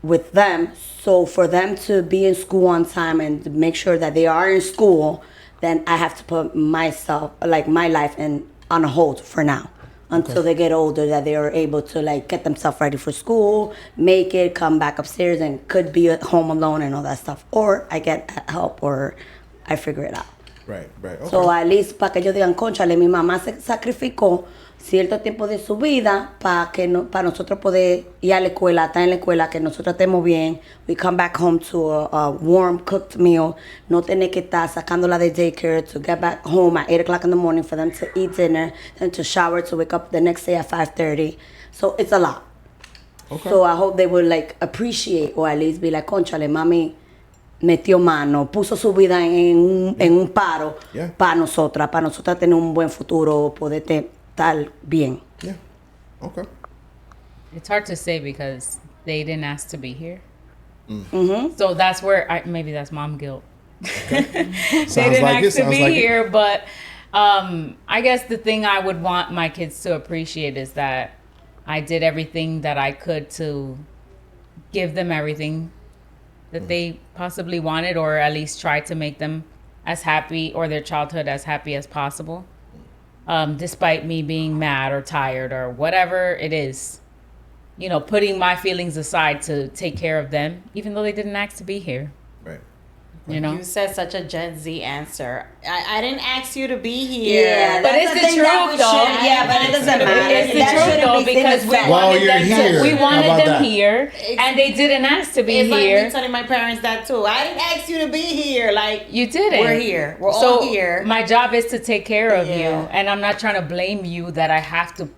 with them. So for them to be in school on time and to make sure that they are in school, then I have to put myself, like my life, on a hold for now. Until they get older, that they are able to like get themselves ready for school, make it, come back upstairs, and could be at home alone and all that stuff. Or I get help, or I figure it out. Right. Okay. So at least para que ellos digan, conchale, mi mamá se sacrificó cierto tiempo de su vida para nosotros poder ir a la escuela, estar en la escuela, que nosotros estemos bien. We come back home to a warm cooked meal. No tener que estar sacándola de daycare, to get back home at 8 o'clock in the morning for them to eat dinner, then to shower, to wake up the next day at 5:30. So it's a lot. Okay. So I hope they will like appreciate, or at least be like, conchale, mami metió mano, puso su vida en un paro para nosotras tener un buen futuro, poder estar bien. Yeah. Okay. It's hard to say because they didn't ask to be here. Mm-hmm. So that's where maybe that's mom guilt. They Sounds didn't like ask it. to be Sounds like here, but I guess the thing I would want my kids to appreciate is that I did everything that I could to give them everything that they possibly wanted, or at least try to make them as happy, or their childhood as happy as possible. Despite me being mad or tired or whatever it is, you know, putting my feelings aside to take care of them, even though they didn't ask to be here. Right. You know? You said such a Gen Z answer. I didn't ask you to be here. Yeah, But that's it's the the thing that truth, we though. should- Yeah, but it doesn't matter. It's the That truth, shouldn't though, be because seen we as Well, wanted you're them here. to, we How wanted about them that? here, and they didn't ask to be It's like here. me telling my parents that too. I didn't ask you to be here. Like, You didn't. we're here. We're So all here. my job is to take care of you, Yeah. and I'm not trying to blame you that I have to,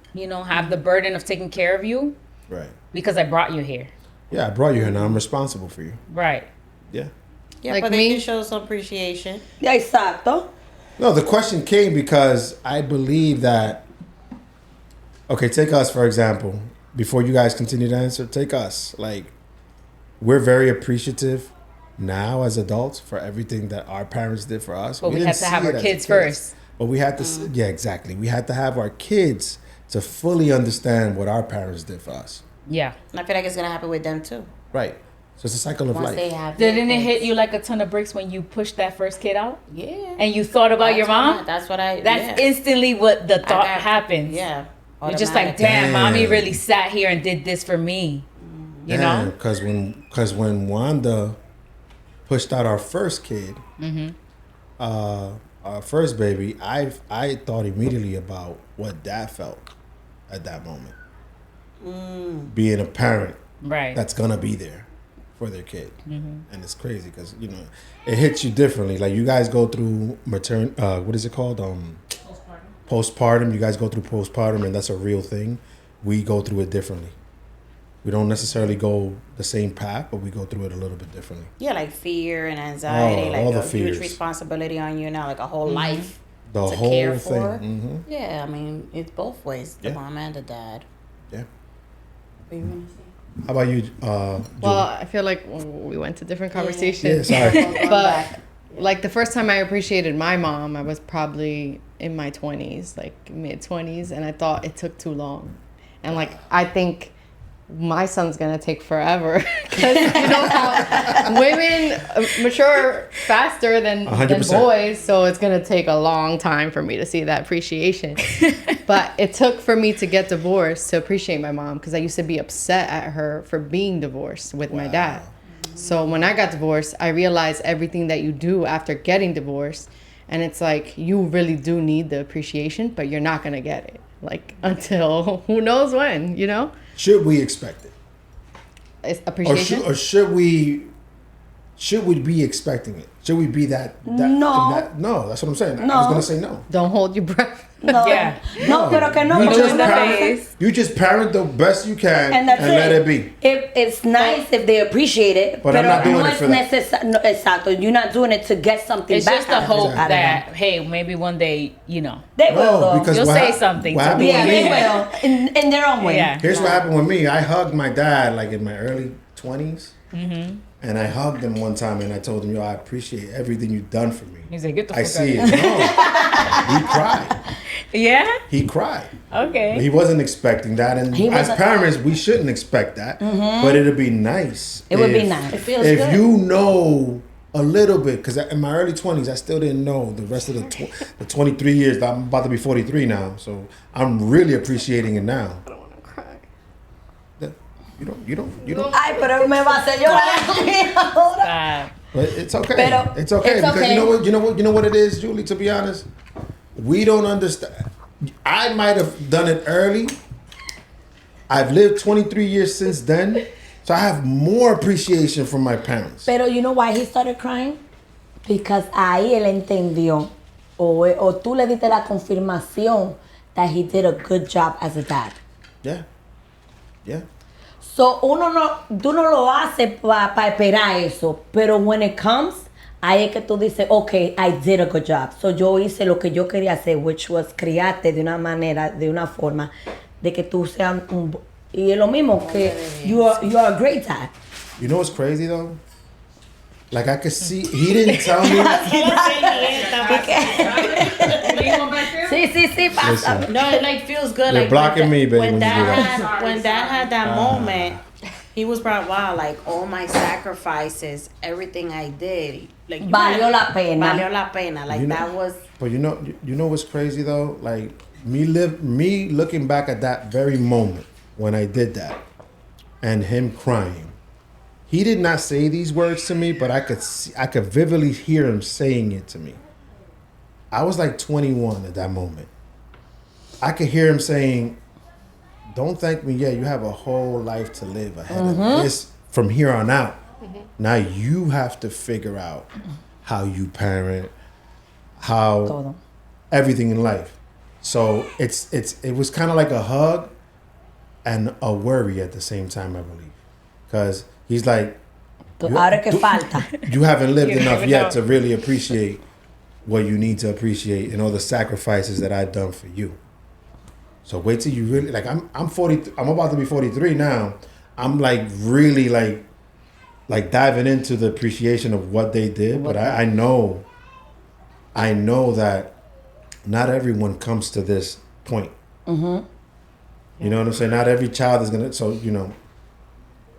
have the burden of taking care of you Right. because I brought you here. Yeah, I brought you here now. I'm responsible for you. Right. Yeah. Yeah, Like but they me? can show some appreciation. Yeah, exacto. No, the question came because I believe that. Okay, take us for example. Before you guys continue to answer, take us. Like, we're very appreciative now as adults for everything that our parents did for us. But we didn't had to have see our it as kids kids. first. But we had to. Yeah, exactly. We had to have our kids to fully understand what our parents did for us. Yeah. And I feel like it's gonna happen with them too. Right. So it's a cycle of Once life. they have. Didn't their it hit kids. you like a ton of bricks when you pushed that first kid out? Yeah. And you thought about your mom? That's what I. That's yeah. instantly what the I thought got- happens. Yeah. You're just like, Automatic. damn, mommy Damn. really sat here and did this for me. You know? Because when Wanda pushed out our first kid, our first baby, I thought immediately about what Dad felt at that moment, being a parent Right. that's gonna be there for their kid, and it's crazy because it hits you differently. Like you guys go through what is it called? Postpartum. You guys go through postpartum, and that's a real thing. We go through it differently. We don't necessarily go the same path, but we go through it a little bit differently. Yeah, like fear and anxiety, Oh, like all the a huge fears. responsibility on you now, like a whole life The to whole care thing. for. Hmm. Yeah, I mean it's both ways, the Yeah. mom and the dad. Yeah. What you gonna say? How about you, Well, Julie? I feel like we went to different conversations. Yeah, sorry. Going But back. like the first time I appreciated my mom, I was probably in my 20s, like mid 20s, and I thought it took too long. And like I think my son's gonna take forever because you know how women mature faster than 100%. boys, so it's gonna take a long time for me to see that appreciation. But it took for me to get divorced to appreciate my mom because I used to be upset at her for being divorced with my dad. So when I got divorced, I realized everything that you do after getting divorced, and it's like you really do need the appreciation, but you're not gonna get it like until who knows when, you know? Should we expect it, It's or appreciation. should we be expecting it? Should we be that No. no, that's what I'm saying. I No. was gonna say no. Don't hold your breath. No, Yeah. no, pero que no. You porque just no parent, pasa. you just parent the best you can And that's let it be. It's nice if they appreciate it, But I'm not doing no it es for that. no, exacto. You're not doing it to get something It's back. just a out of hope it, out of that, them. hey, maybe one day, They will, No, though. because You'll what say hap- something what to happened me. Yeah, with they me- will in their own way. Yeah. Here's what happened with me. I hugged my dad like in my early 20s. And I hugged him one time and I told him, yo, I appreciate everything you've done for me. He's like, get the I fuck see out it. of here. No. He cried. Yeah? He cried. Okay. He wasn't expecting that. And He as wasn't- parents, we shouldn't expect that. But it'd be nice. It would be if- nice. It feels if good. you know a little bit, because in my early 20s, I still didn't know the rest of the 23 years. I'm about to be 43 now. So I'm really appreciating it now. I don't want to cry. You don't. Ay, pero me va a hacer llorar ahora. But it's okay. Pero it's okay it's because okay. you know what it is, Julie. To be honest, we don't understand. I might have done it early. I've lived 23 years since then, so I have more appreciation from my parents. Pero you know why he started crying? Because ahí él entendió, o tú le diste la confirmación that he did a good job as a dad. Yeah, yeah. So tú no lo haces para esperar eso, pero when it comes, ahí es que tú dices, okay, I did a good job. So yo hice lo que yo quería hacer, which was criarte de una manera, de una forma, de que tú seas un... Y es lo mismo que you are a great dad. You know what's crazy though? Like I could see he didn't tell me. Sí, pasa. Listen. No, it like feels good. You're like blocking when me, baby, when you do Dad that. had, when Dad had that moment, he was proud. Wow, like all my sacrifices, everything I did, like you Valió had- la pena. Valió la pena. Like You know- that was. But you know what's crazy though? Like me looking back at that very moment when I did that, and him crying. He did not say these words to me, but I could vividly hear him saying it to me. I was like 21 at that moment. I could hear him saying, "Don't thank me yet. You have a whole life to live ahead of this from here on out. Now you have to figure out how you parent, how everything in life." So it was kind of like a hug and a worry at the same time, I believe, because he's like, Ahora que falta. you haven't lived enough yet to really appreciate what you need to appreciate and all the sacrifices that I've done for you. So wait till you really, like, I'm 40, I'm about to be 43 now. I'm like really like diving into the appreciation of what they did, but I know that not everyone comes to this point. You know what I'm saying? Not every child is gonna, so, you know,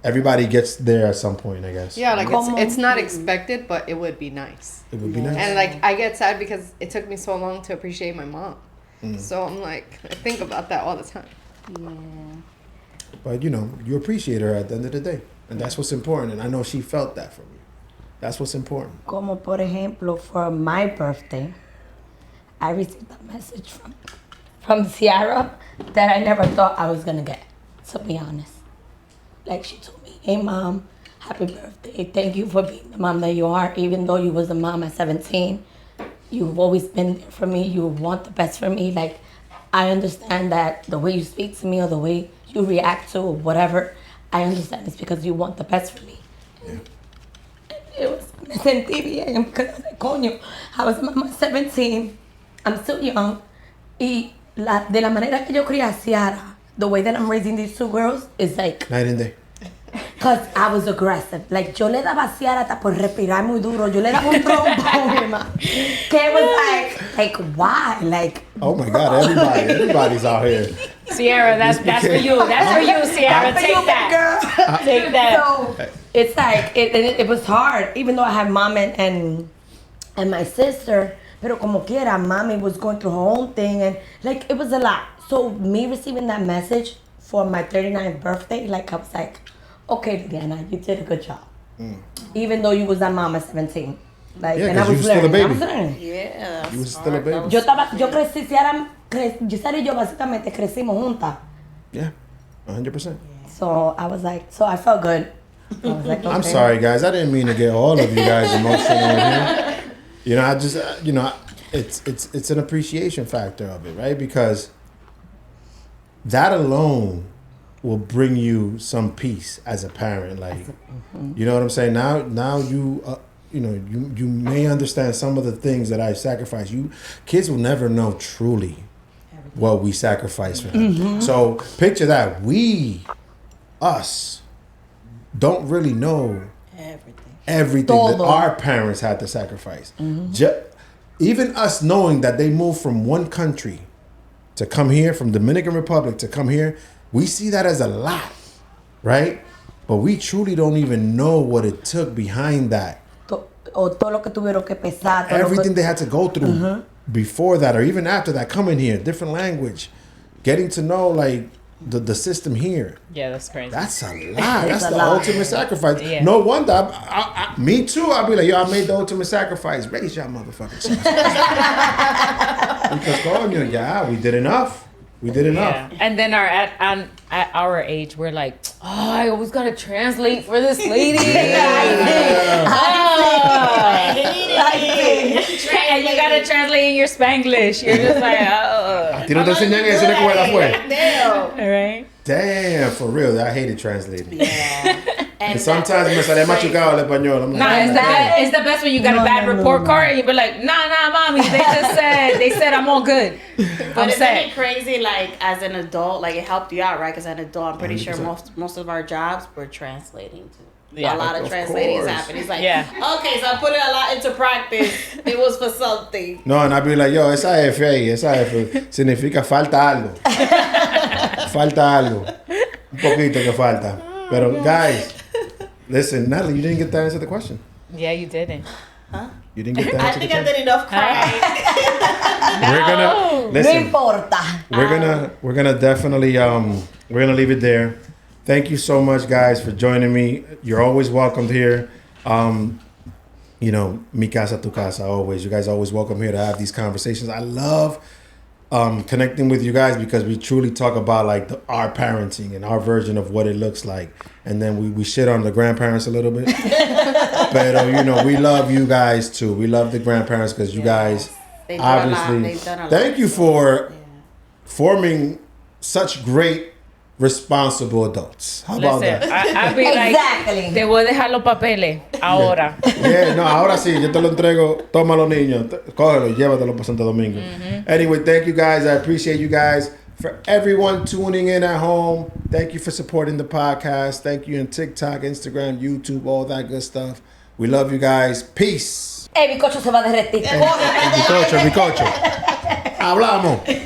everybody gets there at some point, I guess. Yeah, like it's not expected, but it would be nice. It would be nice. And like I get sad because it took me so long to appreciate my mom. So I'm like, I think about that all the time. Yeah. But you know, you appreciate her at the end of the day, and that's what's important. And I know she felt that from you. That's what's important. Como por ejemplo, for my birthday, I received a message from Ciara that I never thought I was gonna get, to be honest. Like, she told me, "Hey mom, happy birthday. Thank you for being the mom that you are. Even though you was a mom at 17, you've always been there for me. You want the best for me. Like, I understand that the way you speak to me or the way you react to or whatever, I understand it's because you want the best for me." Yeah. It was, me sentí bien because I was like, coño, I was mama at 17. I'm still young. Y de la manera que yo crié a Ciara, the way that I'm raising these two girls is like, Night and day. because I was aggressive. Like, yo le daba a Ciara hasta por respirar muy duro. Yo le daba un trombón, man. Que it was like, why? Like, Oh my God, everybody's out here. Sierra, that's for you. That's for you, Sierra. Take that. Take that. So it's like it was hard, even though I have mom and my sister. Pero como quiera, mommy was going through her own thing, and like it was a lot. So me receiving that message for my 39th birthday, like I was like, okay, Diana, you did a good job. Even though you was a mom at 17. Like, Yeah, and I 'cause you was was still a learning. I baby. was learning. Yeah. You was still a baby. Yo crecí, Ciara y yo básicamente crecimos juntas. Yeah, 100%. So I was like, so I felt good. I was like, okay. I'm sorry, guys. I didn't mean to get all of you guys emotional in here. You know, I just, you know, it's an appreciation factor of it, right? Because that alone will bring you some peace as a parent. Like, you know what I'm saying? Now you, you know, you may understand some of the things that I sacrificed. Kids will never know truly what we sacrifice for them. So picture that. Us, don't really know everything that our parents had to sacrifice. Even us knowing that they moved from one country to come here, from Dominican Republic to come here, we see that as a lot, right? But we truly don't even know what it took behind that. O todo lo que tuvieron que pesar. Everything they had to go through before that or even after that, coming here, different language, getting to know like the system here. Yeah, that's crazy. That's a lot. That's the ultimate sacrifice. Yeah. No wonder. Me too. I'll be like, yo, I made the ultimate sacrifice. Raise your motherfucking self. Because, coño, yeah, we did enough. We did enough. Yeah. And then at our age, we're like, oh, I always gotta translate for this lady. And you gotta translate in your Spanglish. You're just like, oh. ¿A ti no te enseñan eso en la escuela, fue? All right. Damn, for real. I hated translating. Yeah. And sometimes me salía machucado el español. I'm like, Nah, it's the best when you got a bad report card and you be like, nah, mommy, they said I'm all good. But isn't it crazy, like, as an adult, like, it helped you out, right? Because as an adult, I'm pretty 100%. sure most of our jobs we're translating to. Yeah, a lot of of translating is course. happening. It's like, Yeah. okay, so I put it a lot into practice. It was for something. No, and I'd be like, yo, esa F ahí, esa F significa falta algo. Falta algo. Un poquito que falta. Pero, guys, listen, Natalie, you didn't get to answer the question. Yeah, you didn't. You didn't get to I answer think the I question. did enough crying. We're gonna No listen. importa. We're gonna definitely we're gonna leave it there. Thank you so much, guys, for joining me. You're always welcomed here. You know, mi casa, tu casa, always. You guys are always welcome here to have these conversations. I love connecting with you guys because we truly talk about like our parenting and our version of what it looks like. And then we shit on the grandparents a little bit. But, you know, we love you guys, too. We love the grandparents because you guys They've obviously... done a lot. Thank you for forming such great, responsible adults. How about Listen, that? I'll be Exactly. like, te voy a dejar los papeles ahora. Yeah, no, ahora sí, yo te lo entrego. Toma los niños, cógelo y llévatelo para Santo Domingo. Anyway, thank you guys. I appreciate you guys. For everyone tuning in at home, thank you for supporting the podcast. Thank you on TikTok, Instagram, YouTube, all that good stuff. We love you guys. Peace. El bizcocho se va a derretir. El bizcocho. Hablamos.